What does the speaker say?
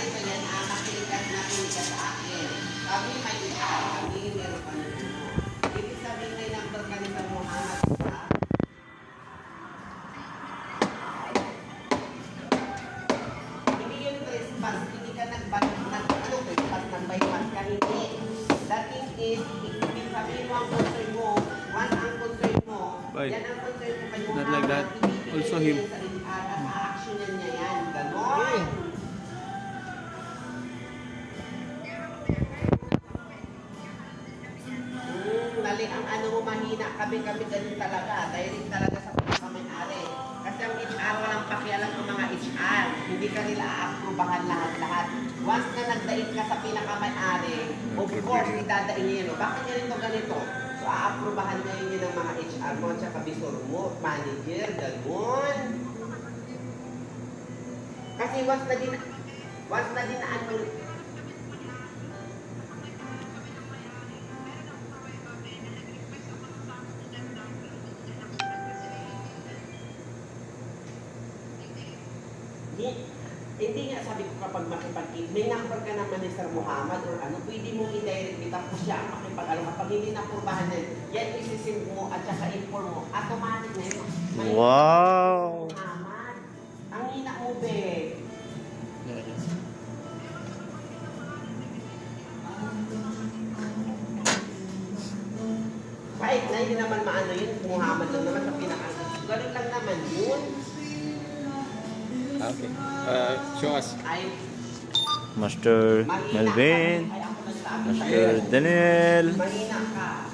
ganito yan, makilikat na ka sa akin. Kami may iyan, kami meron pa nito. Ibig sabihin may number ka ni Sir Muhammad sa hindi yun trespass, hindi ka trespass ng bypass ka, hindi. Dating is, ibig sabihin mo ang concern mo, once ang concern mo, yan ang concern mo kay Muhammad, Not like that. Also him. at a-actionan niya yan, ganon. Mali ang ano mo, mahina, kami ganun talaga, direct talaga sa pagkakamay-ari. Kasi ang HR walang pakialam ng mga HR, hindi ka nila aaprubahan lahat-lahat. Once na nagdaig ka sa pinakamay-ari, of course, idadaig niya yun. Bakit ganito? So, aaprubahan niya yun ng mga HR mo, at saka bisor mo, manager, ganun. Kasi once na dinaan mo, hindi nga sabi ko kapag makipag-in, may number ka naman ni Sir Muhammad or ano, pwede mong i-direct kita po siya ang makipag-alam. Kapag hindi napurbahan na yan isisim mo at saka inform mo, automatic na yun. Wow! Muhammad, ang hina mo, be. Kahit na hindi naman maano yun, Muhammad lang naman sa pinaka. Ganun lang naman yun. Okay. Show us. Ay, Master Melvin. ay ako nagsabi Master sa'yo. Daniel. Mahina ka.